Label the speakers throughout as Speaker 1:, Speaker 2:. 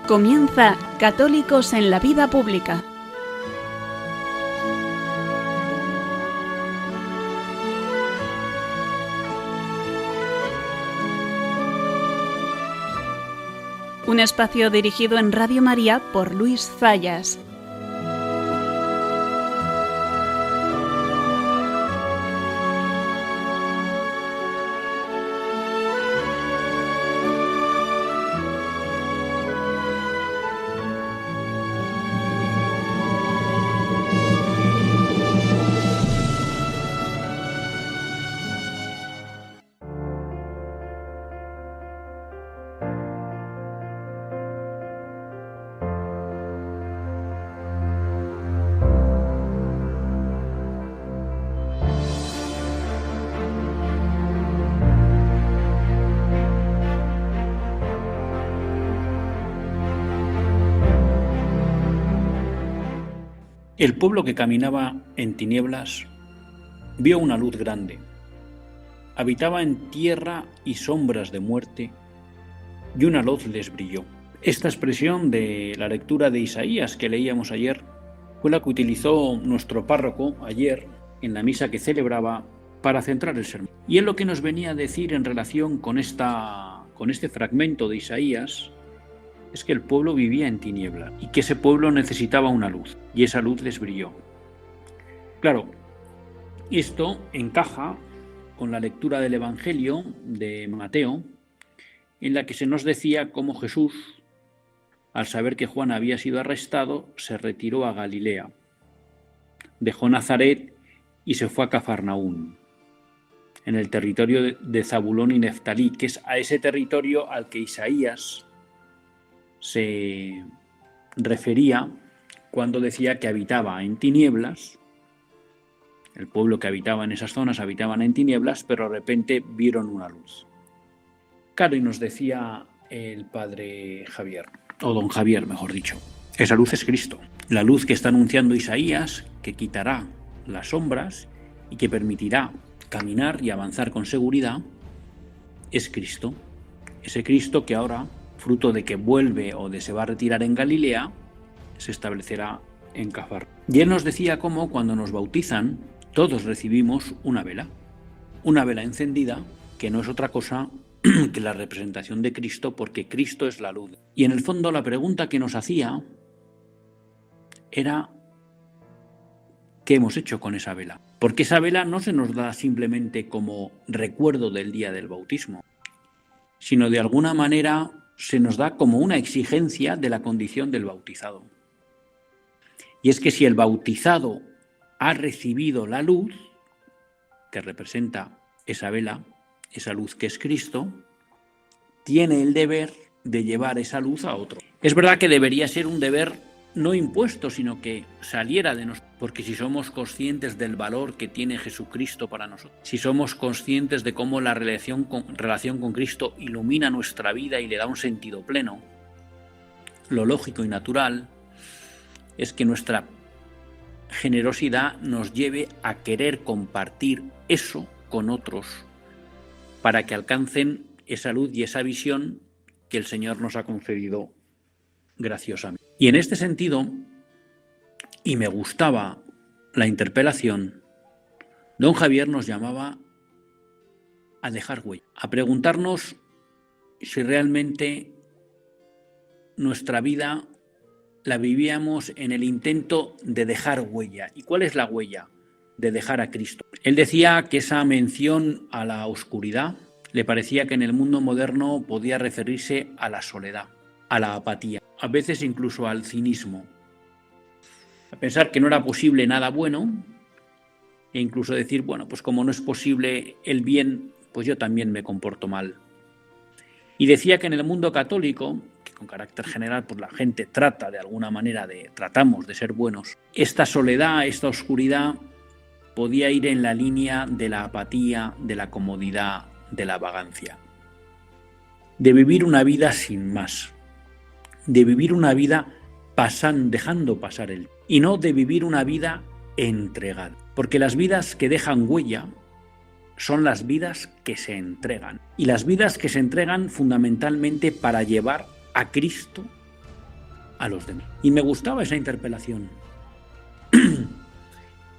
Speaker 1: Comienza Católicos en la Vida Pública. Un espacio dirigido en Radio María por Luis Zayas.
Speaker 2: El pueblo que caminaba en tinieblas vio una luz grande. Habitaba en tierra y sombras de muerte, y una luz les brilló. Esta expresión de la lectura de Isaías que leíamos ayer fue la que utilizó nuestro párroco ayer en la misa que celebraba para centrar el sermón. Y él lo que nos venía a decir en relación con este fragmento de Isaías es que el pueblo vivía en tinieblas y que ese pueblo necesitaba una luz, y esa luz les brilló. Claro, esto encaja con la lectura del Evangelio de Mateo, en la que se nos decía cómo Jesús, al saber que Juan había sido arrestado, se retiró a Galilea, dejó Nazaret y se fue a Cafarnaún, en el territorio de Zabulón y Neftalí, que es a ese territorio al que Isaías se refería cuando decía que habitaba en tinieblas. El pueblo que habitaba en esas zonas habitaban en tinieblas, pero de repente vieron una luz. Claro, y nos decía el padre Javier, o don Javier, mejor dicho, esa luz es Cristo. La luz que está anunciando Isaías, que quitará las sombras y que permitirá caminar y avanzar con seguridad, es Cristo. Ese Cristo que ahora, fruto de que vuelve o de se va a retirar en Galilea, se establecerá en Cafarnaúm. Y él nos decía cómo cuando nos bautizan, todos recibimos una vela encendida, que no es otra cosa que la representación de Cristo, porque Cristo es la luz. Y en el fondo la pregunta que nos hacía era ¿qué hemos hecho con esa vela? Porque esa vela no se nos da simplemente como recuerdo del día del bautismo, sino de alguna manera se nos da como una exigencia de la condición del bautizado. Y es que si el bautizado ha recibido la luz, que representa esa vela, esa luz que es Cristo, tiene el deber de llevar esa luz a otro. Es verdad que debería ser un deber no impuesto, sino que saliera de nosotros, porque si somos conscientes del valor que tiene Jesucristo para nosotros, si somos conscientes de cómo la relación con Cristo ilumina nuestra vida y le da un sentido pleno, lo lógico y natural es que nuestra generosidad nos lleve a querer compartir eso con otros para que alcancen esa luz y esa visión que el Señor nos ha concedido graciosamente. Y en este sentido, y me gustaba la interpelación, don Javier nos llamaba a dejar huella, a preguntarnos si realmente nuestra vida la vivíamos en el intento de dejar huella. ¿Y cuál es la huella? De dejar a Cristo. Él decía que esa mención a la oscuridad le parecía que en el mundo moderno podía referirse a la soledad, a la apatía, a veces incluso al cinismo, a pensar que no era posible nada bueno e incluso decir, bueno, pues como no es posible el bien, pues yo también me comporto mal. Y decía que en el mundo católico, que con carácter general pues la gente trata de alguna manera tratamos de ser buenos, esta soledad, esta oscuridad podía ir en la línea de la apatía, de la comodidad, de la vagancia, de vivir una vida sin más, de vivir una vida dejando pasar el tiempo, y no de vivir una vida entregada. Porque las vidas que dejan huella son las vidas que se entregan. Y las vidas que se entregan fundamentalmente para llevar a Cristo a los demás. Y me gustaba esa interpelación.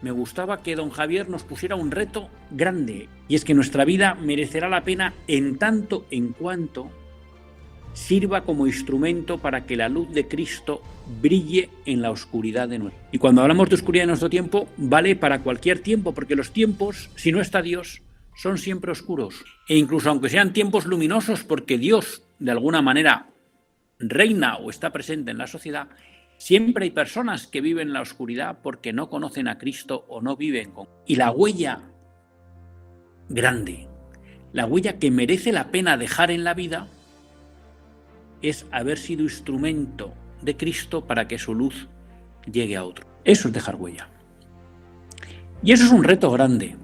Speaker 2: Me gustaba que don Javier nos pusiera un reto grande, y es que nuestra vida merecerá la pena en tanto en cuanto sirva como instrumento para que la luz de Cristo brille en la oscuridad de nuestro tiempo. Y cuando hablamos de oscuridad de nuestro tiempo, vale para cualquier tiempo, porque los tiempos, si no está Dios, son siempre oscuros. E incluso aunque sean tiempos luminosos, porque Dios, de alguna manera, reina o está presente en la sociedad, siempre hay personas que viven en la oscuridad porque no conocen a Cristo o no viven con. Y la huella grande, la huella que merece la pena dejar en la vida, es haber sido instrumento de Cristo para que su luz llegue a otro. Eso es dejar huella. Y eso es un reto grande.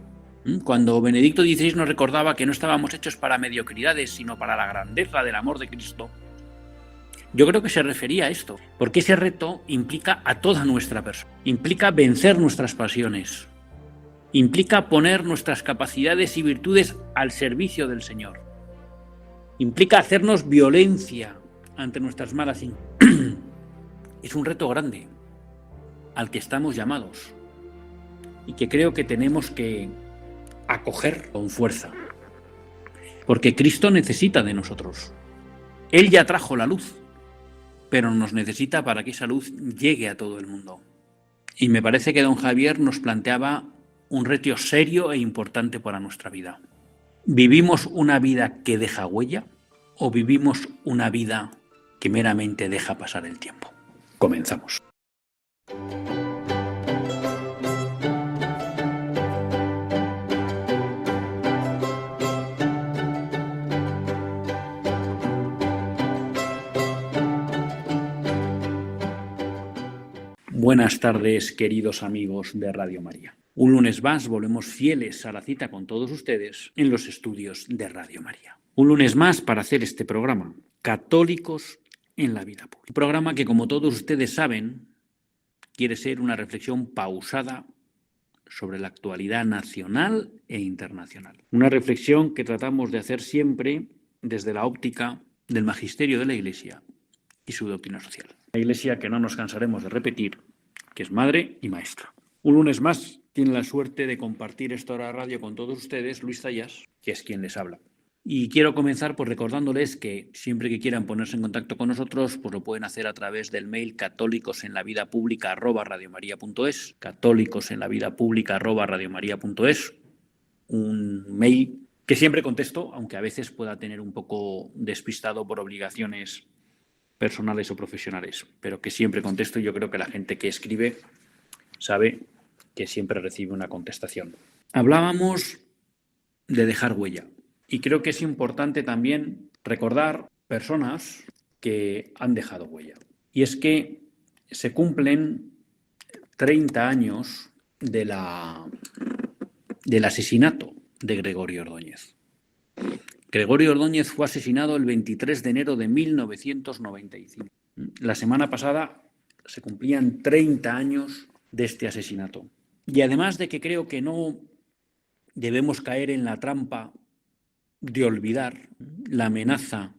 Speaker 2: Cuando Benedicto XVI nos recordaba que no estábamos hechos para mediocridades, sino para la grandeza del amor de Cristo, yo creo que se refería a esto, porque ese reto implica a toda nuestra persona, implica vencer nuestras pasiones, implica poner nuestras capacidades y virtudes al servicio del Señor, implica hacernos violencia ante nuestras malas intenciones. Es un reto grande al que estamos llamados y que creo que tenemos que acoger con fuerza, porque Cristo necesita de nosotros. Él ya trajo la luz, pero nos necesita para que esa luz llegue a todo el mundo. Y me parece que don Javier nos planteaba un reto serio e importante para nuestra vida. ¿Vivimos una vida que deja huella o vivimos una vida que meramente deja pasar el tiempo? Comenzamos. Buenas tardes, queridos amigos de Radio María. Un lunes más volvemos fieles a la cita con todos ustedes en los estudios de Radio María. Un lunes más para hacer este programa, Católicos en la Vida Pública. Un programa que, como todos ustedes saben, quiere ser una reflexión pausada sobre la actualidad nacional e internacional. Una reflexión que tratamos de hacer siempre desde la óptica del magisterio de la Iglesia y su doctrina social. La Iglesia que no nos cansaremos de repetir, que es madre y maestra. Un lunes más tiene la suerte de compartir esta hora de radio con todos ustedes Luis Zayas, que es quien les habla. Y quiero comenzar por recordándoles que siempre que quieran ponerse en contacto con nosotros, pues lo pueden hacer a través del mail católicosenlavidapublica@radiomaria.es, católicosenlavidapublica@radiomaria.es, un mail que siempre contesto, aunque a veces pueda tener un poco despistado por obligaciones personales o profesionales, pero que siempre contesto, y yo creo que la gente que escribe sabe que siempre recibe una contestación. Hablábamos de dejar huella, y creo que es importante también recordar personas que han dejado huella. Y es que se cumplen 30 años del asesinato de Gregorio Ordóñez. Gregorio Ordóñez fue asesinado el 23 de enero de 1995. La semana pasada se cumplían 30 años de este asesinato. Y además de que creo que no debemos caer en la trampa de olvidar la amenaza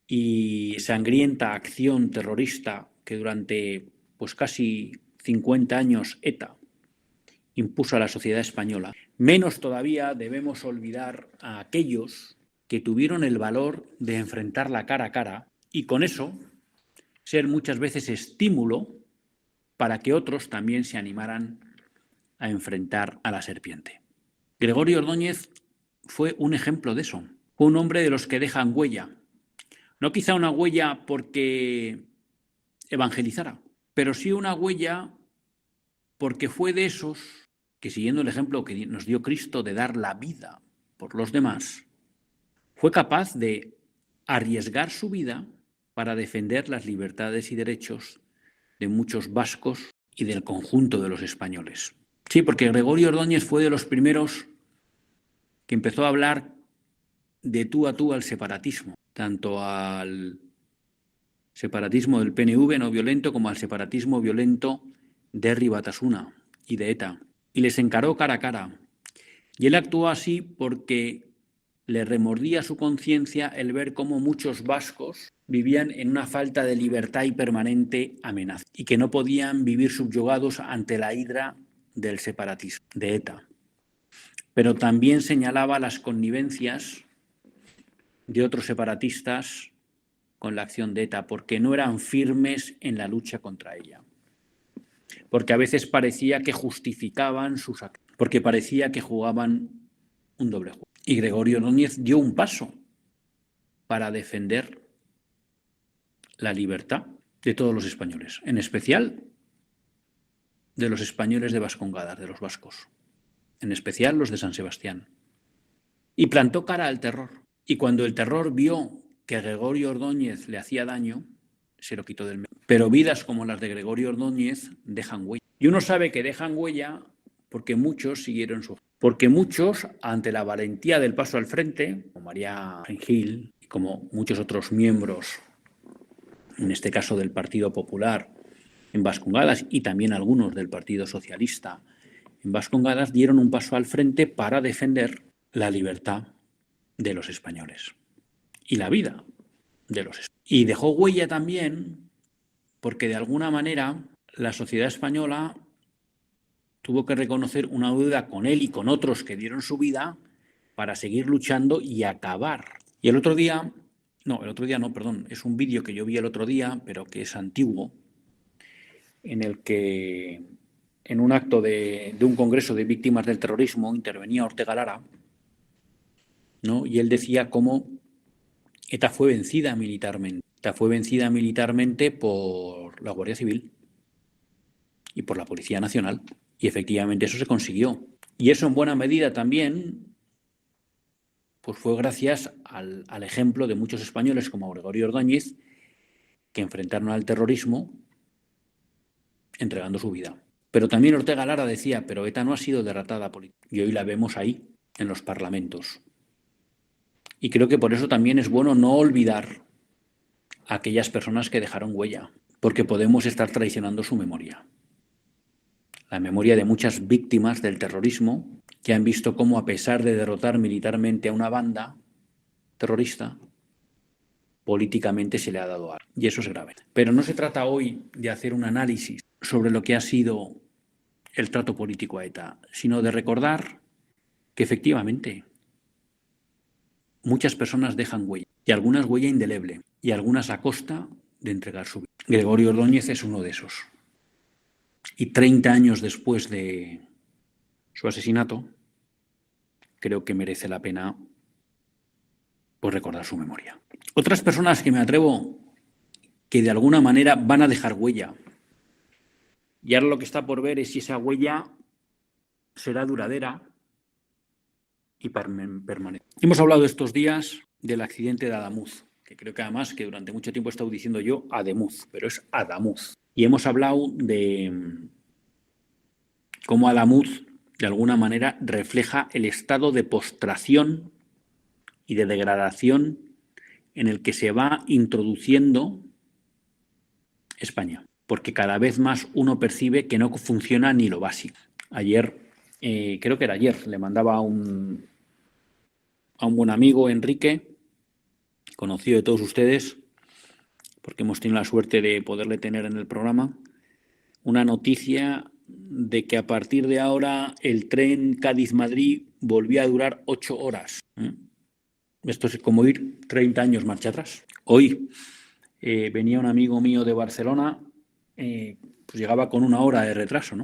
Speaker 2: y sangrienta acción terrorista que durante casi 50 años ETA impuso a la sociedad española, menos todavía debemos olvidar a aquellos que tuvieron el valor de enfrentarla cara a cara y con eso ser muchas veces estímulo para que otros también se animaran a enfrentar a la serpiente. Gregorio Ordóñez fue un ejemplo de eso. Fue un hombre de los que dejan huella. No quizá una huella porque evangelizara, pero sí una huella porque fue de esos que, siguiendo el ejemplo que nos dio Cristo de dar la vida por los demás, fue capaz de arriesgar su vida para defender las libertades y derechos de muchos vascos y del conjunto de los españoles. Sí, porque Gregorio Ordóñez fue de los primeros que empezó a hablar de tú a tú al separatismo, tanto al separatismo del PNV no violento como al separatismo violento de Herri Batasuna y de ETA, y les encaró cara a cara. Y él actuó así porque le remordía su conciencia el ver cómo muchos vascos vivían en una falta de libertad y permanente amenaza, y que no podían vivir subyugados ante la hidra del separatismo, de ETA. Pero también señalaba las connivencias de otros separatistas con la acción de ETA, porque no eran firmes en la lucha contra ella. Porque a veces parecía que justificaban sus actos, porque parecía que jugaban un doble juego. Y Gregorio Ordóñez dio un paso para defender la libertad de todos los españoles, en especial de los españoles de Vascongadas, de los vascos, en especial los de San Sebastián. Y plantó cara al terror. Y cuando el terror vio que Gregorio Ordóñez le hacía daño, se lo quitó del medio. Pero vidas como las de Gregorio Ordóñez dejan huella. Y uno sabe que dejan huella porque muchos siguieron su... Porque muchos, ante la valentía del paso al frente, como María Gil y como muchos otros miembros, en este caso del Partido Popular en Vascongadas y también algunos del Partido Socialista en Vascongadas, dieron un paso al frente para defender la libertad de los españoles y la vida de los españoles. Y dejó huella también porque de alguna manera la sociedad española tuvo que reconocer una deuda con él y con otros que dieron su vida para seguir luchando y acabar. Y el otro día no, es un vídeo que yo vi el otro día, pero que es antiguo, en el que en un acto de un congreso de víctimas del terrorismo intervenía Ortega Lara, ¿no? Y él decía cómo ETA fue vencida militarmente. ETA fue vencida militarmente por la Guardia Civil y por la Policía Nacional. Y efectivamente eso se consiguió. Y eso en buena medida también pues fue gracias al ejemplo de muchos españoles como Gregorio Ordóñez, que enfrentaron al terrorismo entregando su vida. Pero también Ortega Lara decía, pero ETA no ha sido derrotada políticamente. Y hoy la vemos ahí, en los parlamentos. Y creo que por eso también es bueno no olvidar a aquellas personas que dejaron huella, porque podemos estar traicionando su memoria. La memoria de muchas víctimas del terrorismo que han visto cómo, a pesar de derrotar militarmente a una banda terrorista, políticamente se le ha dado algo. Y eso es grave. Pero no se trata hoy de hacer un análisis sobre lo que ha sido el trato político a ETA, sino de recordar que efectivamente muchas personas dejan huella, y algunas huella indeleble, y algunas a costa de entregar su vida. Gregorio Ordóñez es uno de esos. Y 30 años después de su asesinato, creo que merece la pena pues recordar su memoria. Otras personas que me atrevo que de alguna manera van a dejar huella. Y ahora lo que está por ver es si esa huella será duradera y permanente. Hemos hablado estos días del accidente de Adamuz, que creo que además que durante mucho tiempo he estado diciendo yo Ademuz, pero es Adamuz. Y hemos hablado de cómo Adamuz de alguna manera refleja el estado de postración y de degradación en el que se va introduciendo España, porque cada vez más uno percibe que no funciona ni lo básico. Ayer, creo que era ayer, le mandaba a un buen amigo, Enrique, conocido de todos ustedes, porque hemos tenido la suerte de poderle tener en el programa, una noticia de que a partir de ahora el tren Cádiz-Madrid volvía a durar 8 horas. Esto es como ir 30 años marcha atrás. Hoy venía un amigo mío de Barcelona, pues llegaba con 1 hora de retraso, ¿no?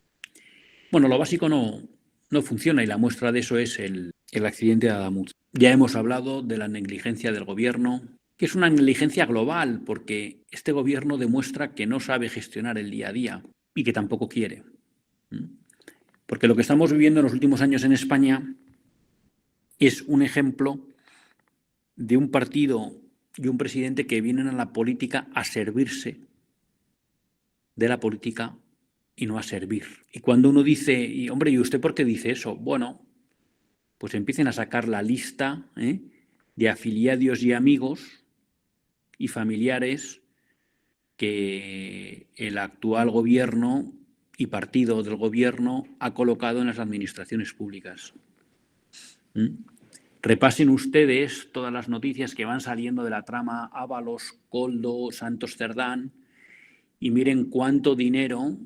Speaker 2: Bueno, lo básico no funciona, y la muestra de eso es el accidente de Adamuz. Ya hemos hablado de la negligencia del gobierno, que es una negligencia global, porque este gobierno demuestra que no sabe gestionar el día a día y que tampoco quiere. Porque lo que estamos viviendo en los últimos años en España es un ejemplo de un partido y un presidente que vienen a la política a servirse de la política y no a servir. Y cuando uno dice, y hombre, ¿y usted por qué dice eso? Bueno, pues empiecen a sacar la lista de afiliados y amigos y familiares que el actual gobierno y partido del gobierno ha colocado en las administraciones públicas. Repasen ustedes todas las noticias que van saliendo de la trama Ábalos, Koldo, Santos Cerdán y miren cuánto dinero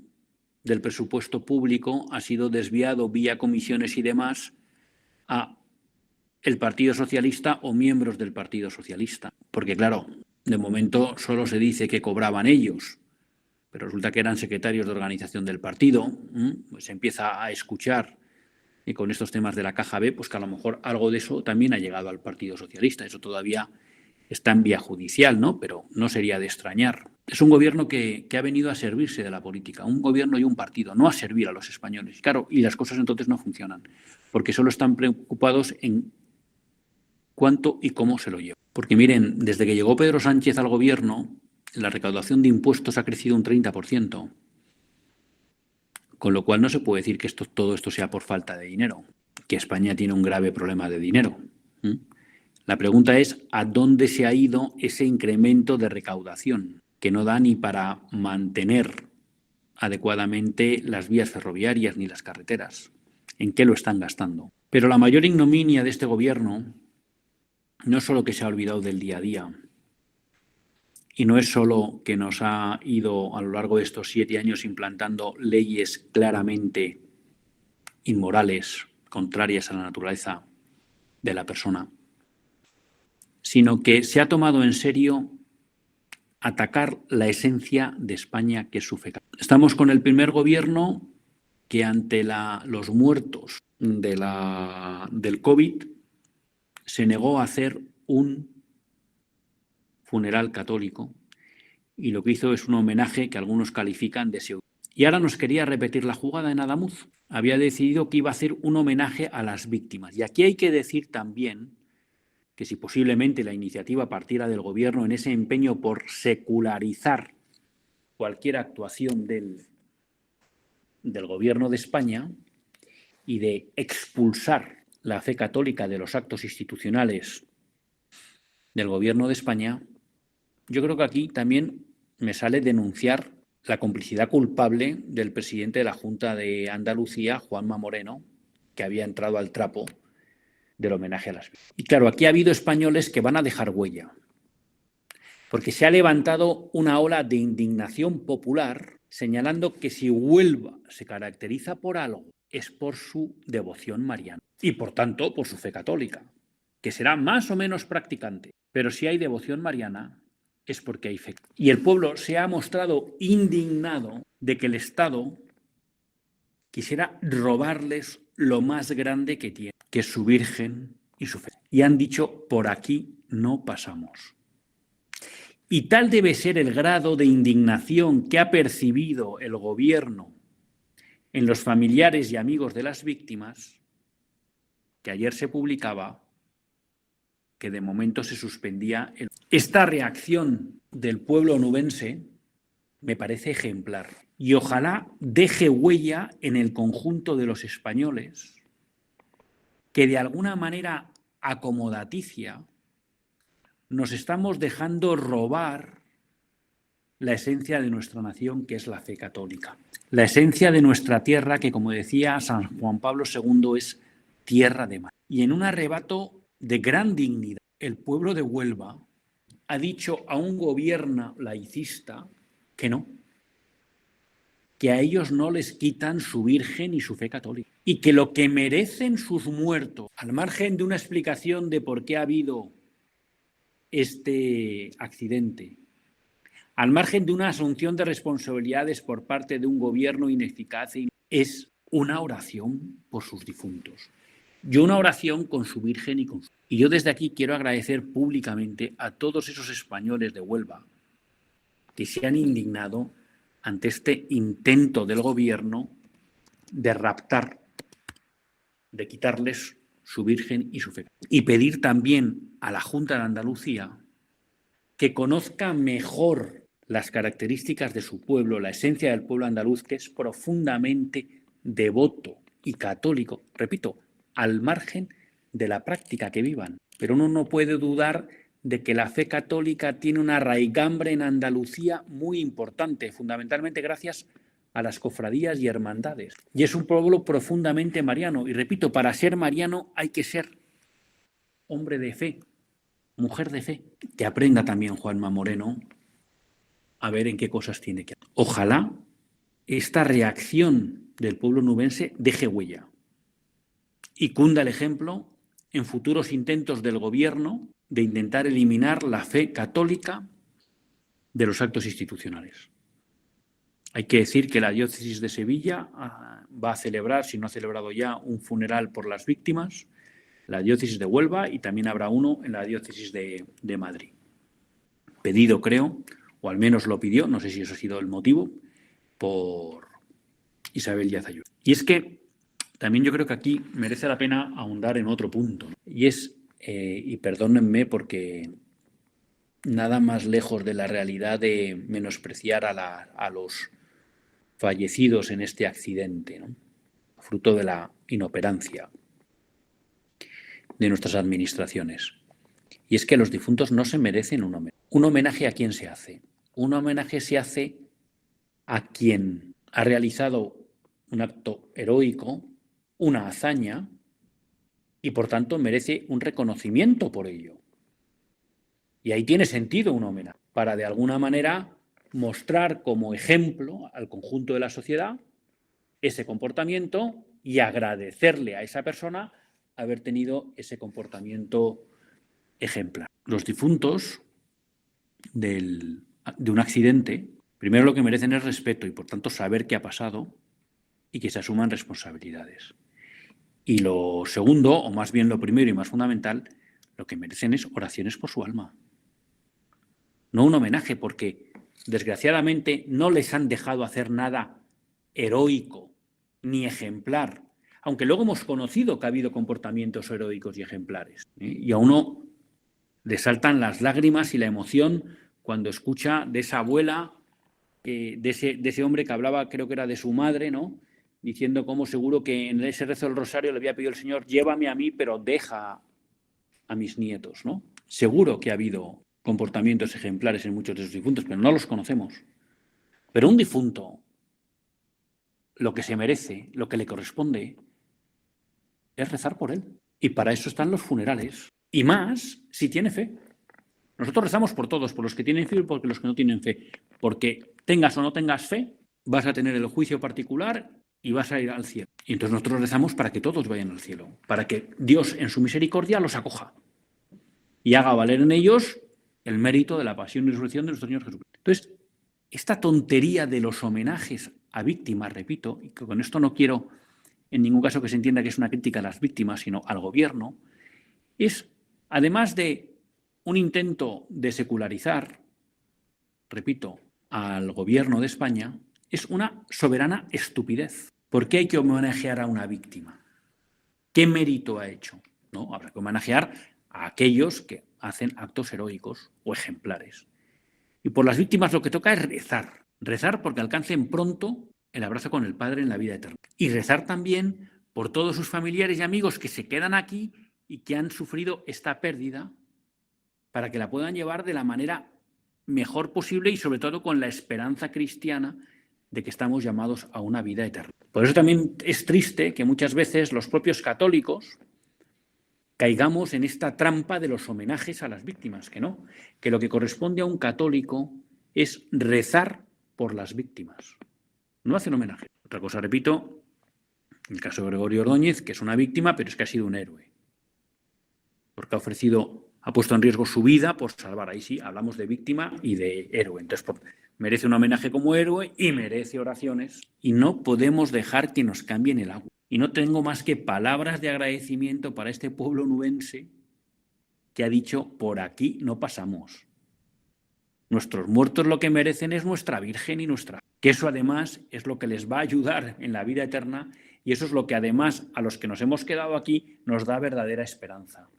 Speaker 2: del presupuesto público ha sido desviado vía comisiones y demás a el Partido Socialista o miembros del Partido Socialista. Porque claro, de momento solo se dice que cobraban ellos, pero resulta que eran secretarios de organización del partido. Pues se empieza a escuchar, y con estos temas de la caja B, pues que a lo mejor algo de eso también ha llegado al Partido Socialista. Eso todavía está en vía judicial, ¿no? Pero no sería de extrañar. Es un gobierno que ha venido a servirse de la política, un gobierno y un partido, no a servir a los españoles. Claro, y las cosas entonces no funcionan, porque solo están preocupados en cuánto y cómo se lo lleva. Porque miren, desde que llegó Pedro Sánchez al gobierno, la recaudación de impuestos ha crecido un 30%, con lo cual no se puede decir que todo esto sea por falta de dinero, que España tiene un grave problema de dinero. La pregunta es, ¿a dónde se ha ido ese incremento de recaudación? Que no da ni para mantener adecuadamente las vías ferroviarias ni las carreteras. ¿En qué lo están gastando? Pero la mayor ignominia de este gobierno no es solo que se ha olvidado del día a día, y no es solo que nos ha ido a lo largo de estos 7 años implantando leyes claramente inmorales, contrarias a la naturaleza de la persona, sino que se ha tomado en serio atacar la esencia de España, que es su fe. Estamos con el primer gobierno que ante los muertos del COVID se negó a hacer un funeral católico y lo que hizo es un homenaje que algunos califican de pseudo. Y ahora nos quería repetir la jugada en Adamuz. Había decidido que iba a hacer un homenaje a las víctimas. Y aquí hay que decir también que si posiblemente la iniciativa partiera del gobierno en ese empeño por secularizar cualquier actuación del gobierno de España y de expulsar la fe católica de los actos institucionales del gobierno de España, yo creo que aquí también me sale denunciar la complicidad culpable del presidente de la Junta de Andalucía, Juanma Moreno, que había entrado al trapo del homenaje a las víctimas. Y claro, aquí ha habido españoles que van a dejar huella, porque se ha levantado una ola de indignación popular señalando que si Huelva se caracteriza por algo es por su devoción mariana y por tanto por su fe católica, que será más o menos practicante. Pero si hay devoción mariana es porque hay fe. Y el pueblo se ha mostrado indignado de que el Estado quisiera robarles lo más grande que tiene, que es su Virgen y su fe. Y han dicho, por aquí no pasamos. Y tal debe ser el grado de indignación que ha percibido el gobierno en los familiares y amigos de las víctimas, que ayer se publicaba que de momento se suspendía. Esta reacción del pueblo onubense me parece ejemplar y ojalá deje huella en el conjunto de los españoles que de alguna manera acomodaticia nos estamos dejando robar la esencia de nuestra nación, que es la fe católica. La esencia de nuestra tierra, que como decía San Juan Pablo II, es tierra de mar. Y en un arrebato de gran dignidad, el pueblo de Huelva ha dicho a un gobierno laicista que no, que a ellos no les quitan su Virgen y su fe católica, y que lo que merecen sus muertos, al margen de una explicación de por qué ha habido este accidente, al margen de una asunción de responsabilidades por parte de un gobierno ineficaz, es una oración por sus difuntos. Y una oración con su Virgen y con su... Y yo desde aquí quiero agradecer públicamente a todos esos españoles de Huelva que se han indignado ante este intento del gobierno de raptar, de quitarles su Virgen y su fe. Y pedir también a la Junta de Andalucía que conozca mejor las características de su pueblo, la esencia del pueblo andaluz, que es profundamente devoto y católico, repito, al margen de la práctica que vivan. Pero uno no puede dudar de que la fe católica tiene una raigambre en Andalucía muy importante, fundamentalmente gracias a las cofradías y hermandades. Y es un pueblo profundamente mariano. Y repito, para ser mariano hay que ser hombre de fe, mujer de fe. Que aprenda también Juanma Moreno a ver en qué cosas tiene que hacer. Ojalá esta reacción del pueblo nubense deje huella y cunda el ejemplo en futuros intentos del gobierno de intentar eliminar la fe católica de los actos institucionales. Hay que decir que la diócesis de Sevilla va a celebrar, si no ha celebrado ya, un funeral por las víctimas, la diócesis de Huelva, y también habrá uno en la diócesis de Madrid. Pedido, creo, o al menos lo pidió, no sé si eso ha sido el motivo, por Isabel Díaz Ayuso. Y es que también yo creo que aquí merece la pena ahondar en otro punto, ¿no? Y es, y perdónenme porque nada más lejos de la realidad de menospreciar a los fallecidos en este accidente, ¿no? Fruto de la inoperancia de nuestras administraciones. Y es que los difuntos no se merecen un homenaje. ¿Un homenaje a quién se hace? Un homenaje se hace a quien ha realizado un acto heroico, una hazaña, y por tanto merece un reconocimiento por ello. Y ahí tiene sentido un homenaje, para de alguna manera mostrar como ejemplo al conjunto de la sociedad ese comportamiento y agradecerle a esa persona haber tenido ese comportamiento ejemplar. Los difuntos de un accidente, primero lo que merecen es respeto y por tanto saber qué ha pasado y que se asuman responsabilidades. Y lo segundo, o más bien lo primero y más fundamental, lo que merecen es oraciones por su alma. No un homenaje, porque desgraciadamente no les han dejado hacer nada heroico ni ejemplar, aunque luego hemos conocido que ha habido comportamientos heroicos y ejemplares. Y a uno le saltan las lágrimas y la emoción cuando escucha de esa abuela, de ese hombre que hablaba, creo que era de su madre, ¿no? Diciendo cómo seguro que en ese rezo del rosario le había pedido el Señor, llévame a mí, pero deja a mis nietos, ¿no? Seguro que ha habido comportamientos ejemplares en muchos de esos difuntos, pero no los conocemos. Pero un difunto, lo que se merece, lo que le corresponde, es rezar por él. Y para eso están los funerales. Y más si tiene fe. Nosotros rezamos por todos, por los que tienen fe y por los que no tienen fe. Porque tengas o no tengas fe, vas a tener el juicio particular y vas a ir al cielo. Y entonces nosotros rezamos para que todos vayan al cielo, para que Dios en su misericordia los acoja y haga valer en ellos el mérito de la pasión y resurrección de nuestro Señor Jesucristo. Entonces, esta tontería de los homenajes a víctimas, repito, y que con esto no quiero en ningún caso que se entienda que es una crítica a las víctimas, sino al gobierno, es, además de un intento de secularizar, repito, al gobierno de España, es una soberana estupidez. ¿Por qué hay que homenajear a una víctima? ¿Qué mérito ha hecho? ¿No? Habrá que homenajear a aquellos que hacen actos heroicos o ejemplares. Y por las víctimas lo que toca es rezar. Rezar porque alcancen pronto el abrazo con el Padre en la vida eterna. Y rezar también por todos sus familiares y amigos que se quedan aquí y que han sufrido esta pérdida, para que la puedan llevar de la manera mejor posible y sobre todo con la esperanza cristiana de que estamos llamados a una vida eterna. Por eso también es triste que muchas veces los propios católicos caigamos en esta trampa de los homenajes a las víctimas, que no, que lo que corresponde a un católico es rezar por las víctimas, no hacen homenaje. Otra cosa, repito, el caso de Gregorio Ordóñez, que es una víctima, pero es que ha sido un héroe, porque ha puesto en riesgo su vida por salvar. Ahí sí, hablamos de víctima y de héroe. Entonces, merece un homenaje como héroe y merece oraciones. Y no podemos dejar que nos cambien el agua. Y no tengo más que palabras de agradecimiento para este pueblo nubense que ha dicho, por aquí no pasamos. Nuestros muertos lo que merecen es nuestra Virgen y nuestra. Que eso además es lo que les va a ayudar en la vida eterna y eso es lo que además a los que nos hemos quedado aquí nos da verdadera esperanza.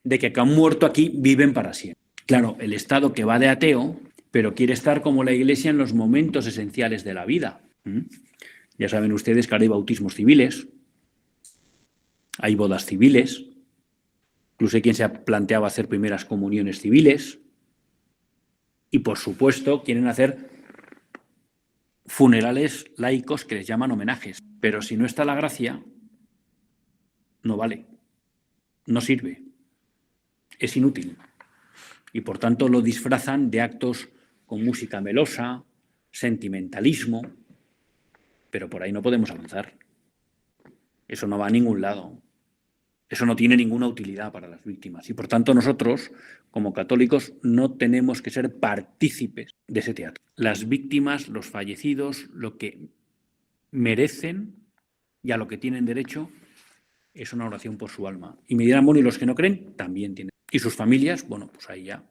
Speaker 2: De que han muerto aquí viven para siempre. Claro, el Estado que va de ateo, pero quiere estar como la Iglesia en los momentos esenciales de la vida. Ya saben ustedes que ahora hay bautismos civiles, hay bodas civiles, incluso hay quien se ha planteado hacer primeras comuniones civiles y, por supuesto, quieren hacer funerales laicos que les llaman homenajes. Pero si no está la gracia, no vale, no sirve. es inútil. Y por tanto lo disfrazan de actos con música melosa, sentimentalismo, pero por ahí no podemos avanzar. Eso no va a ningún lado. Eso no tiene ninguna utilidad para las víctimas. Y por tanto nosotros, como católicos, no tenemos que ser partícipes de ese teatro. Las víctimas, los fallecidos, lo que merecen y a lo que tienen derecho es una oración por su alma. Y me dirán, bueno, y los que no creen también tienen. Y sus familias, bueno, pues ahí ya,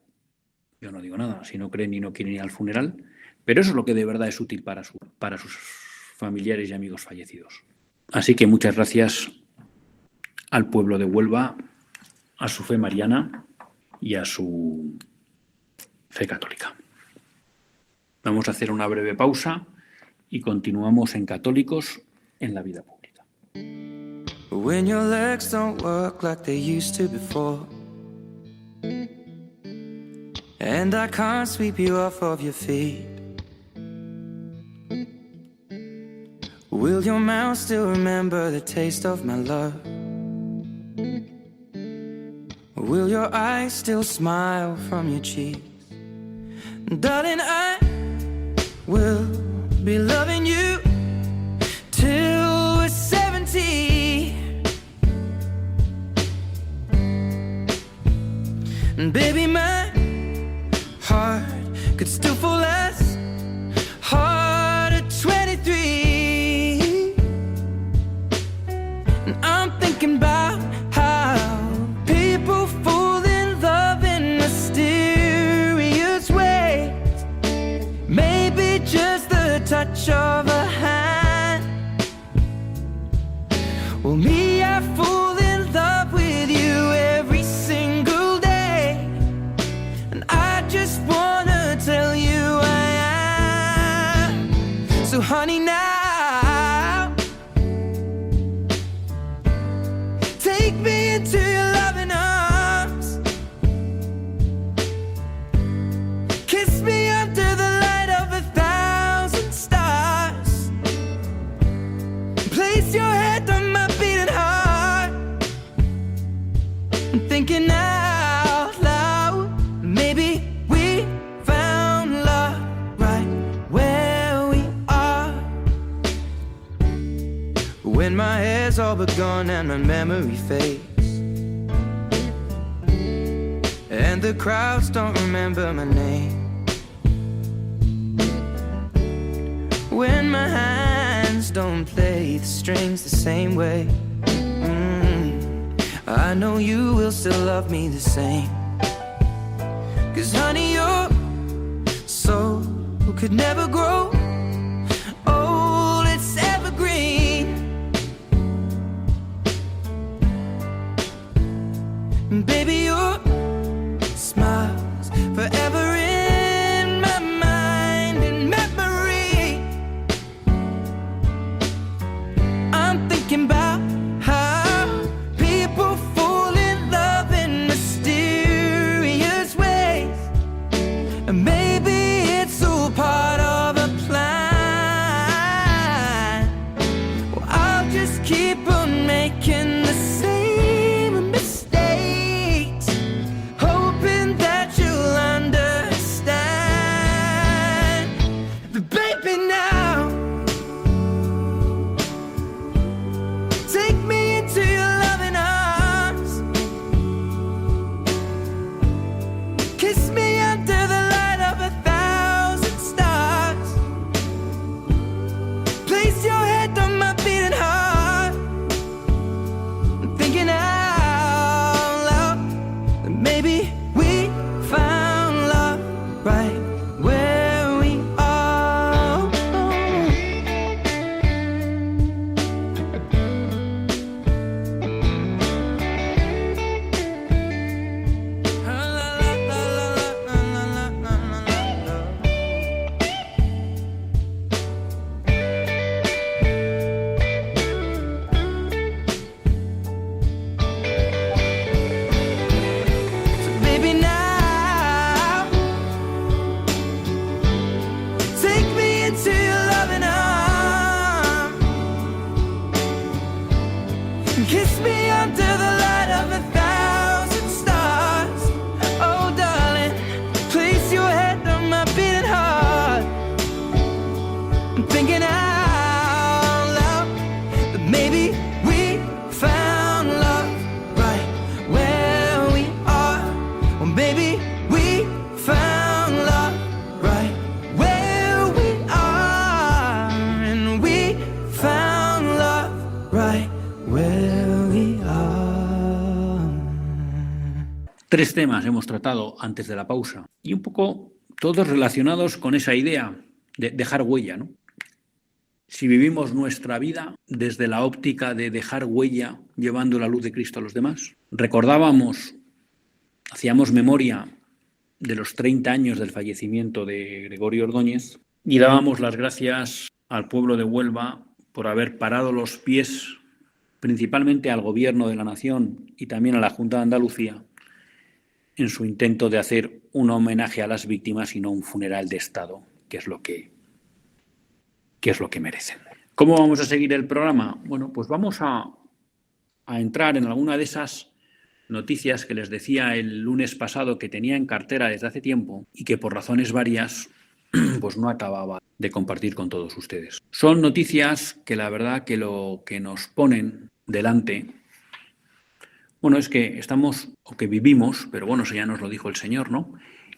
Speaker 2: yo no digo nada, si no creen y no quieren ir al funeral, pero eso es lo que de verdad es útil para sus familiares y amigos fallecidos. Así que muchas gracias al pueblo de Huelva, a su fe mariana y a su fe católica. Vamos a hacer una breve pausa y continuamos en Católicos en la Vida Pública.
Speaker 3: When your legs don't work like they used to before, and I can't sweep you off of your feet, will your mouth still remember the taste of my love? Will your eyes still smile from your cheeks? Darling, I will be loving you till we're 70. And baby, my heart could still fall as hard at 23. And I'm thinking about how people fall in love in mysterious ways. Maybe just the touch of a hand. Well, me, I fall in love with you every single day, and I just wanna tell you I am. So honey, now take me into your loving arms, kiss me under the light of 1,000 stars, place your head on my beating heart. I'm thinking out loud, maybe we found love right where we are. When my hair's all but gone and my memory fades, and the crowds don't remember my name, when my hands don't play the strings the same way, I know you will still love me the same. 'Cause honey, your soul could never grow old, it's evergreen. And baby, your smile's forever in my mind and memory. I'm thinking about how people fall in love in mysterious ways, and maybe it's all part of a thinking out loud that maybe we found love right where we are. Well, maybe we found love right where we are, and we found love right where we are.
Speaker 2: 3 temas hemos tratado antes de la pausa y un poco todos relacionados con esa idea de dejar huella, ¿no? Si vivimos nuestra vida desde la óptica de dejar huella llevando la luz de Cristo a los demás. Recordábamos, hacíamos memoria de los 30 años del fallecimiento de Gregorio Ordóñez y dábamos las gracias al pueblo de Huelva por haber parado los pies principalmente al gobierno de la nación y también a la Junta de Andalucía en su intento de hacer un homenaje a las víctimas y no un funeral de Estado, que es lo que merecen. ¿Cómo vamos a seguir el programa? Bueno, pues vamos a entrar en alguna de esas noticias que les decía el lunes pasado que tenía en cartera desde hace tiempo y que por razones varias pues no acababa de compartir con todos ustedes. Son noticias que la verdad que lo que nos ponen delante, bueno, es que estamos, o que vivimos, pero bueno, eso ya nos lo dijo el Señor, ¿no?,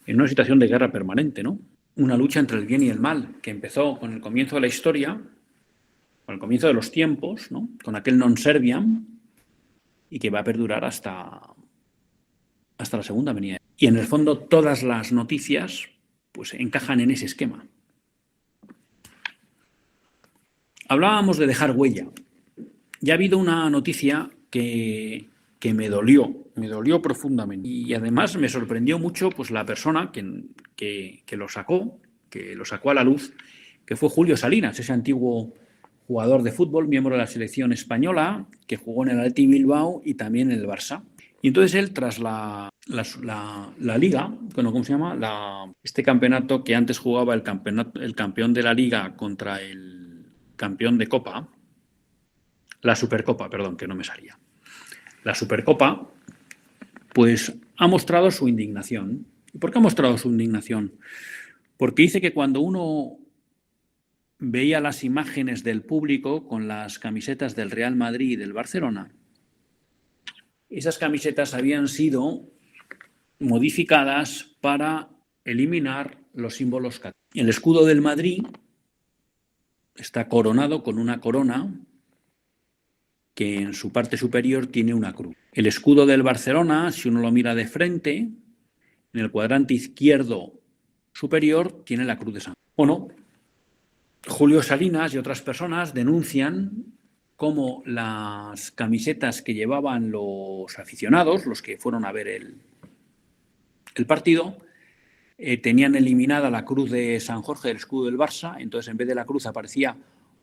Speaker 2: en una situación de guerra permanente, ¿no? Una lucha entre el bien y el mal, que empezó con el comienzo de la historia, con el comienzo de los tiempos, ¿no?, con aquel non serviam, y que va a perdurar hasta la segunda venida. Y en el fondo todas las noticias pues encajan en ese esquema. Hablábamos de dejar huella. Ya ha habido una noticia que me dolió profundamente. Y además me sorprendió mucho pues la persona que lo sacó a la luz, que fue Julio Salinas, ese antiguo jugador de fútbol, miembro de la selección española, que jugó en el Athletic Bilbao y también en el Barça. Y entonces él, tras la Liga, bueno, ¿cómo se llama? Este campeonato que antes jugaba el campeón de la Liga contra el campeón de Copa, la Supercopa, perdón, que no me salía. La Supercopa, pues ha mostrado su indignación. ¿Y por qué ha mostrado su indignación? Porque dice que cuando uno veía las imágenes del público con las camisetas del Real Madrid y del Barcelona, esas camisetas habían sido modificadas para eliminar los símbolos católicos. El escudo del Madrid está coronado con una corona que en su parte superior tiene una cruz. El escudo del Barcelona, si uno lo mira de frente, en el cuadrante izquierdo superior tiene la cruz de San Jorge. Bueno, Julio Salinas y otras personas denuncian cómo las camisetas que llevaban los aficionados, los que fueron a ver el partido, tenían eliminada la cruz de San Jorge, el escudo del Barça. Entonces, en vez de la cruz aparecía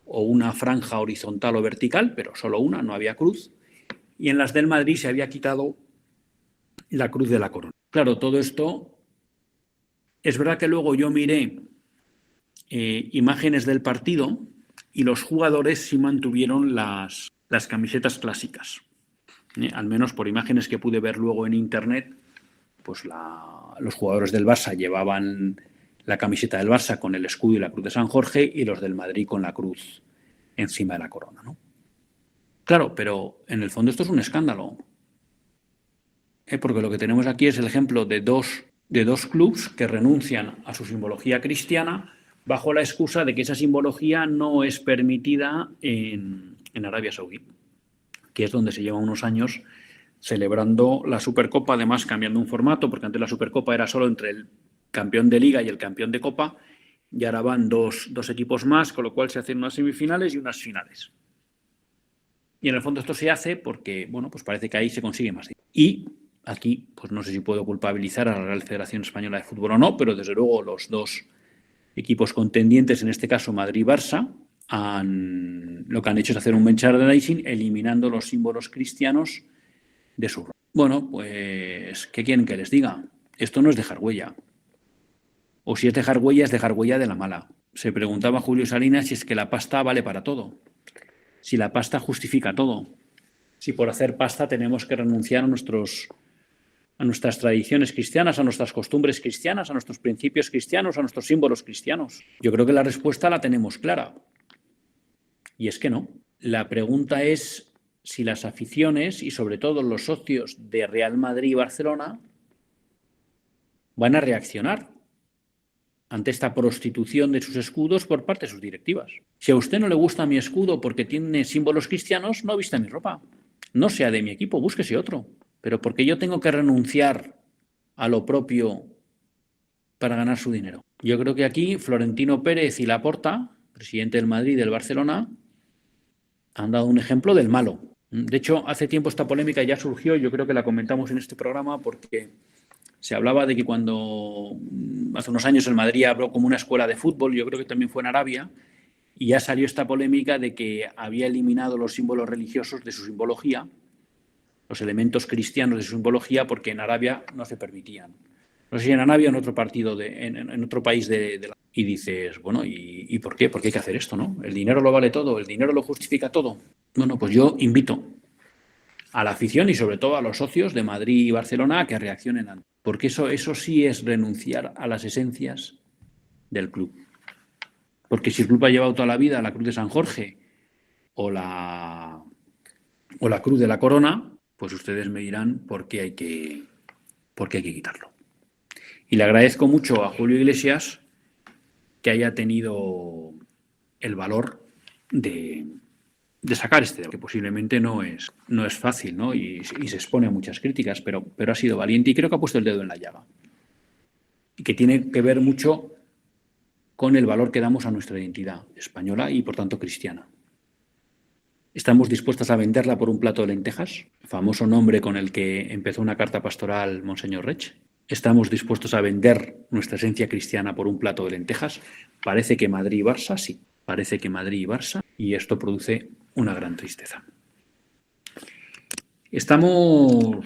Speaker 2: o una franja horizontal o vertical, pero solo una, no había cruz. Y en las del Madrid se había quitado la cruz de la corona. Claro, todo esto, es verdad que luego yo miré imágenes del partido y los jugadores sí mantuvieron las camisetas clásicas. Al menos por imágenes que pude ver luego en internet, pues los jugadores del Barça llevaban la camiseta del Barça con el escudo y la cruz de San Jorge y los del Madrid con la cruz encima de la corona, ¿no? Claro, pero en el fondo esto es un escándalo. Porque lo que tenemos aquí es el ejemplo de dos clubs que renuncian a su simbología cristiana bajo la excusa de que esa simbología no es permitida en Arabia Saudí, que es donde se lleva unos años celebrando la Supercopa, además cambiando un formato, porque antes la Supercopa era solo entre el campeón de Liga y el campeón de Copa, y ahora van dos equipos más, con lo cual se hacen unas semifinales y unas finales. Y en el fondo esto se hace porque, bueno, pues parece que ahí se consigue más dinero. Y aquí, pues no sé si puedo culpabilizar a la Real Federación Española de Fútbol o no, pero desde luego los dos equipos contendientes, en este caso Madrid y Barça, lo que han hecho es hacer un merchandising eliminando los símbolos cristianos de su rol. Bueno, pues, ¿qué quieren que les diga? Esto no es dejar huella. O si es dejar huella de la mala. Se preguntaba Julio Salinas si es que la pasta vale para todo. Si la pasta justifica todo. Si por hacer pasta tenemos que renunciar a nuestros a nuestras tradiciones cristianas, a nuestras costumbres cristianas, a nuestros principios cristianos, a nuestros símbolos cristianos? Yo creo que la respuesta la tenemos clara. Y es que no. La pregunta es si las aficiones y sobre todo los socios de Real Madrid y Barcelona van a reaccionar ante esta prostitución de sus escudos por parte de sus directivas. Si a usted no le gusta mi escudo porque tiene símbolos cristianos, no vista mi ropa. No sea de mi equipo, búsquese otro. Pero porque yo tengo que renunciar a lo propio para ganar su dinero. Yo creo que aquí Florentino Pérez y Laporta, presidente del Madrid y del Barcelona, han dado un ejemplo del malo. De hecho, hace tiempo esta polémica ya surgió, yo creo que la comentamos en este programa, porque se hablaba de que cuando hace unos años el Madrid abrió como una escuela de fútbol, yo creo que también fue en Arabia, y ya salió esta polémica de que había eliminado los símbolos religiosos de su simbología, los elementos cristianos de su simbología, porque en Arabia no se permitían. No sé si en Arabia o en otro partido, en otro país de la... Y dices, bueno, ¿y por qué? ¿Por qué hay que hacer esto, no? ¿El dinero lo vale todo? ¿El dinero lo justifica todo? Bueno, pues yo invito a la afición y sobre todo a los socios de Madrid y Barcelona a que reaccionen antes. Porque eso sí es renunciar a las esencias del club. Porque si el club ha llevado toda la vida la Cruz de San Jorge o la Cruz de la Corona, pues ustedes me dirán por qué hay que quitarlo. Y le agradezco mucho a Julio Iglesias que haya tenido el valor de sacar este debate, que posiblemente no es fácil, ¿no? Y se expone a muchas críticas, pero ha sido valiente y creo que ha puesto el dedo en la llaga. Y que tiene que ver mucho con el valor que damos a nuestra identidad española y, por tanto, cristiana. ¿Estamos dispuestos a venderla por un plato de lentejas? Famoso nombre con el que empezó una carta pastoral Monseñor Rech. ¿Estamos dispuestos a vender nuestra esencia cristiana por un plato de lentejas? Parece que Madrid y Barça, sí. Parece que Madrid y Barça, y esto produce una gran tristeza. Estamos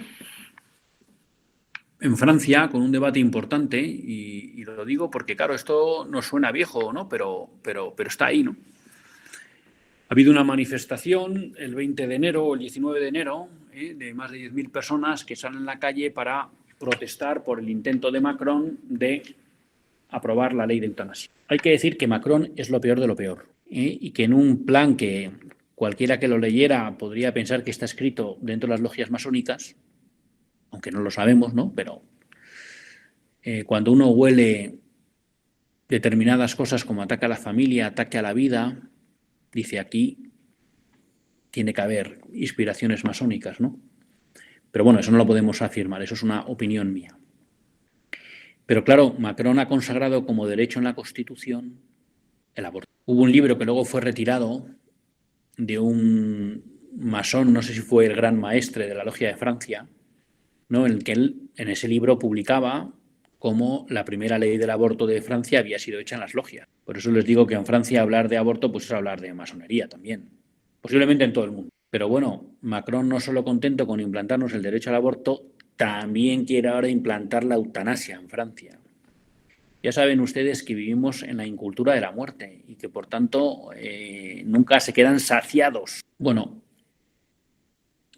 Speaker 2: en Francia con un debate importante y lo digo porque, claro, esto nos suena viejo, ¿no? Pero está ahí, ¿no? Ha habido una manifestación el 20 de enero o el 19 de enero de más de 10.000 personas que salen a la calle para protestar por el intento de Macron de aprobar la ley de eutanasia. Hay que decir que Macron es lo peor de lo peor y que en un plan que cualquiera que lo leyera podría pensar que está escrito dentro de las logias masónicas, aunque no lo sabemos, ¿no? Pero cuando uno huele determinadas cosas como ataque a la familia, ataque a la vida, dice aquí tiene que haber inspiraciones masónicas, ¿no? Pero bueno, eso no lo podemos afirmar, eso es una opinión mía. Pero claro, Macron ha consagrado como derecho en la Constitución el aborto. Hubo un libro que luego fue retirado de un masón, no sé si fue el gran maestre de la Logia de Francia, ¿no? En el que él, en ese libro, publicaba cómo la primera ley del aborto de Francia había sido hecha en las logias. Por eso les digo que en Francia hablar de aborto pues es hablar de masonería también, posiblemente en todo el mundo. Pero bueno, Macron no solo contento con implantarnos el derecho al aborto, también quiere ahora implantar la eutanasia en Francia. Ya saben ustedes que vivimos en la incultura de la muerte y que por tanto nunca se quedan saciados. Bueno,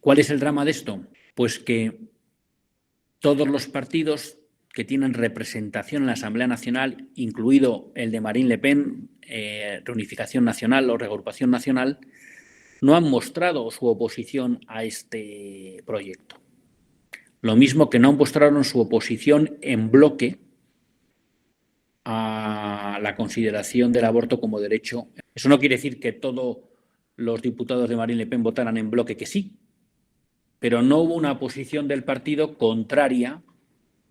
Speaker 2: ¿cuál es el drama de esto? Pues que todos los partidos que tienen representación en la Asamblea Nacional, incluido el de Marine Le Pen, Reunificación Nacional o Reagrupación Nacional, no han mostrado su oposición a este proyecto. Lo mismo que no mostraron su oposición en bloque a la consideración del aborto como derecho. Eso no quiere decir que todos los diputados de Marine Le Pen votaran en bloque que sí, pero no hubo una posición del partido contraria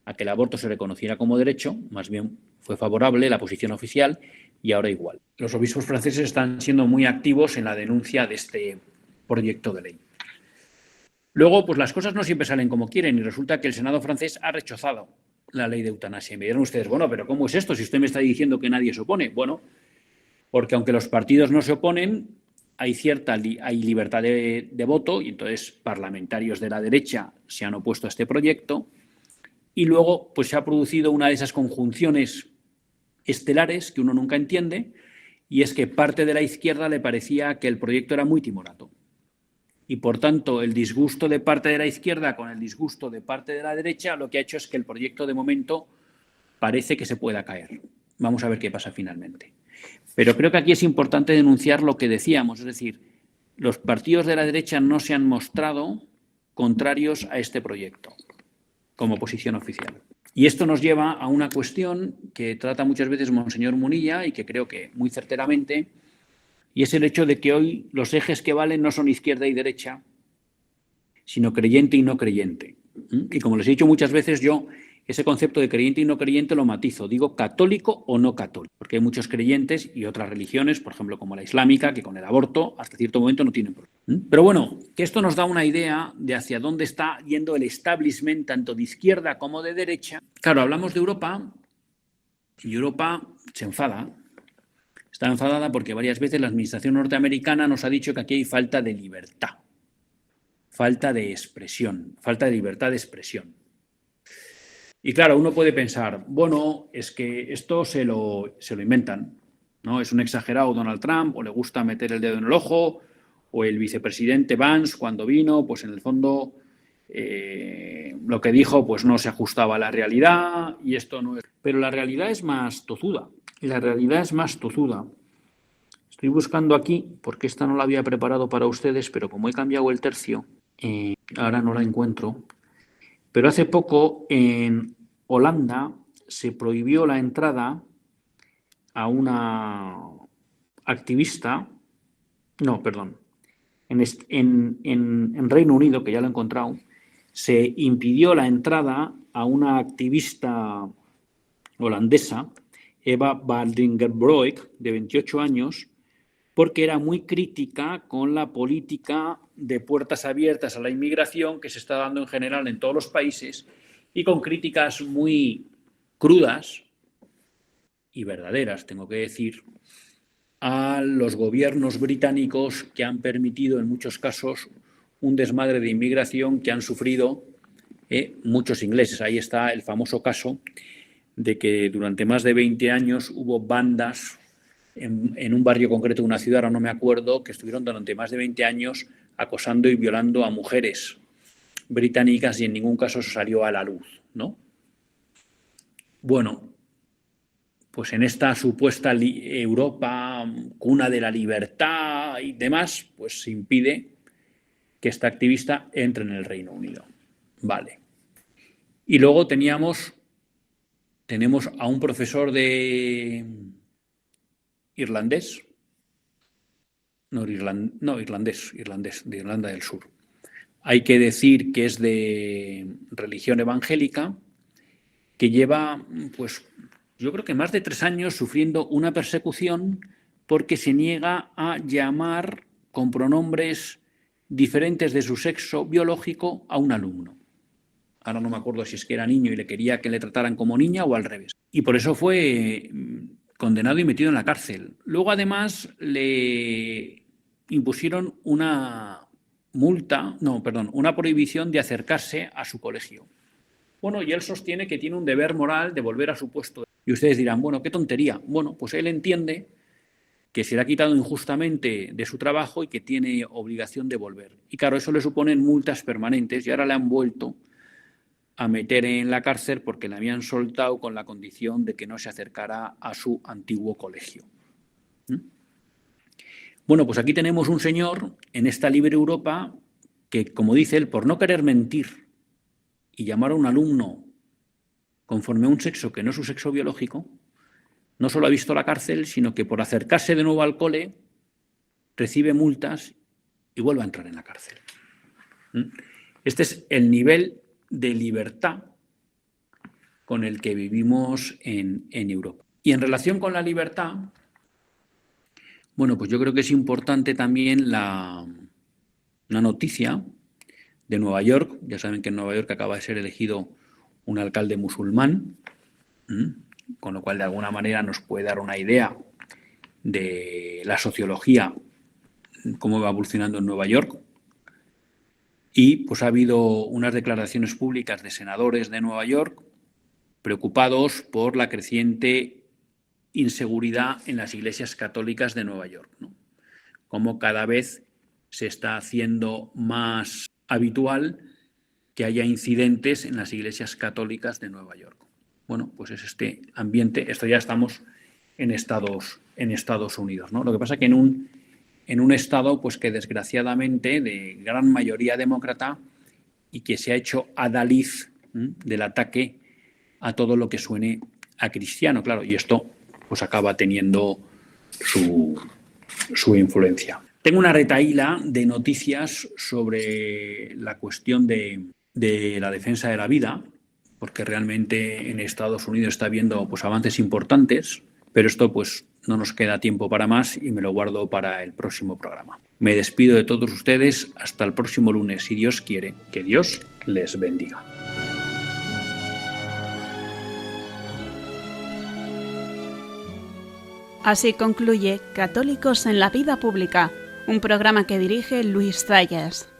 Speaker 2: a que el aborto se reconociera como derecho, más bien fue favorable la posición oficial y ahora igual. Los obispos franceses están siendo muy activos en la denuncia de este proyecto de ley. Luego, pues las cosas no siempre salen como quieren y resulta que el Senado francés ha rechazado la ley de eutanasia. Y me dirán ustedes, bueno, pero ¿cómo es esto si usted me está diciendo que nadie se opone? Bueno, porque aunque los partidos no se oponen, hay libertad de voto y entonces parlamentarios de la derecha se han opuesto a este proyecto y luego pues se ha producido una de esas conjunciones estelares que uno nunca entiende y es que parte de la izquierda le parecía que el proyecto era muy timorato y por tanto el disgusto de parte de la izquierda con el disgusto de parte de la derecha lo que ha hecho es que el proyecto de momento parece que se pueda caer. Vamos a ver qué pasa finalmente. Pero creo que aquí es importante denunciar lo que decíamos, es decir, los partidos de la derecha no se han mostrado contrarios a este proyecto como posición oficial. Y esto nos lleva a una cuestión que trata muchas veces Monseñor Munilla y que creo que muy certeramente, y es el hecho de que hoy los ejes que valen no son izquierda y derecha, sino creyente y no creyente. Y como les he dicho muchas veces, yo ese concepto de creyente y no creyente lo matizo. Digo católico o no católico, porque hay muchos creyentes y otras religiones, por ejemplo, como la islámica, que con el aborto hasta cierto momento no tienen problema. Pero bueno, que esto nos da una idea de hacia dónde está yendo el establishment, tanto de izquierda como de derecha. Claro, hablamos de Europa y Europa se enfada. Está enfadada porque varias veces la administración norteamericana nos ha dicho que aquí hay falta de libertad, falta de expresión, falta de libertad de expresión. Y claro, uno puede pensar, bueno, es que esto se lo inventan, ¿no? Es un exagerado Donald Trump, o le gusta meter el dedo en el ojo, o el vicepresidente Vance cuando vino, pues en el fondo lo que dijo pues no se ajustaba a la realidad y esto no es. Pero la realidad es más tozuda, la realidad es más tozuda. Estoy buscando aquí, porque esta no la había preparado para ustedes, pero como he cambiado el tercio, ahora no la encuentro. Pero hace poco en Holanda se prohibió la entrada a una activista, no, perdón, en Reino Unido, que ya lo he encontrado, se impidió la entrada a una activista holandesa, Eva Baaldingerbroek, de 28 años, porque era muy crítica con la política de puertas abiertas a la inmigración que se está dando en general en todos los países y con críticas muy crudas y verdaderas, tengo que decir, a los gobiernos británicos que han permitido en muchos casos un desmadre de inmigración que han sufrido muchos ingleses. Ahí está el famoso caso de que durante más de 20 años hubo bandas en un barrio concreto de una ciudad, ahora no me acuerdo, que estuvieron durante más de 20 años acosando y violando a mujeres británicas y en ningún caso eso salió a la luz, ¿no? Bueno, pues en esta supuesta Europa, cuna de la libertad y demás, pues se impide que esta activista entre en el Reino Unido. Vale. Y luego tenemos a un profesor de irlandés, de Irlanda del Sur. Hay que decir que es de religión evangélica, que lleva, pues, yo creo que más de 3 años sufriendo una persecución porque se niega a llamar con pronombres diferentes de su sexo biológico a un alumno. Ahora no me acuerdo si es que era niño y le quería que le trataran como niña o al revés. Y por eso fue condenado y metido en la cárcel. Luego, además, le impusieron una prohibición de acercarse a su colegio. Bueno, y él sostiene que tiene un deber moral de volver a su puesto. Y ustedes dirán, bueno, qué tontería. Bueno, pues él entiende que se le ha quitado injustamente de su trabajo y que tiene obligación de volver. Y claro, eso le suponen multas permanentes y ahora le han vuelto a meter en la cárcel porque le habían soltado con la condición de que no se acercara a su antiguo colegio. Bueno, pues aquí tenemos un señor en esta libre Europa que, como dice él, por no querer mentir y llamar a un alumno conforme a un sexo que no es su sexo biológico, no solo ha visto la cárcel, sino que por acercarse de nuevo al cole recibe multas y vuelve a entrar en la cárcel. Este es el nivel de libertad con el que vivimos en Europa. Y en relación con la libertad, bueno, pues yo creo que es importante también una noticia de Nueva York. Ya saben que en Nueva York acaba de ser elegido un alcalde musulmán, con lo cual de alguna manera nos puede dar una idea de la sociología, cómo va evolucionando en Nueva York. Y pues ha habido unas declaraciones públicas de senadores de Nueva York preocupados por la creciente inseguridad en las iglesias católicas de Nueva York, ¿no? Como cada vez se está haciendo más habitual que haya incidentes en las iglesias católicas de Nueva York. Bueno, pues es este ambiente. Esto ya estamos en Estados Unidos, ¿no? Lo que pasa que en un estado pues que desgraciadamente de gran mayoría demócrata y que se ha hecho adalid del ataque a todo lo que suene a cristiano, claro, y esto pues acaba teniendo su influencia. Tengo una retahíla de noticias sobre la cuestión de la defensa de la vida, porque realmente en Estados Unidos está habiendo pues avances importantes, pero esto pues no nos queda tiempo para más y me lo guardo para el próximo programa. Me despido de todos ustedes hasta el próximo lunes, si Dios quiere. Que Dios les bendiga.
Speaker 1: Así concluye Católicos en la Vida Pública, un programa que dirige Luis Zayas.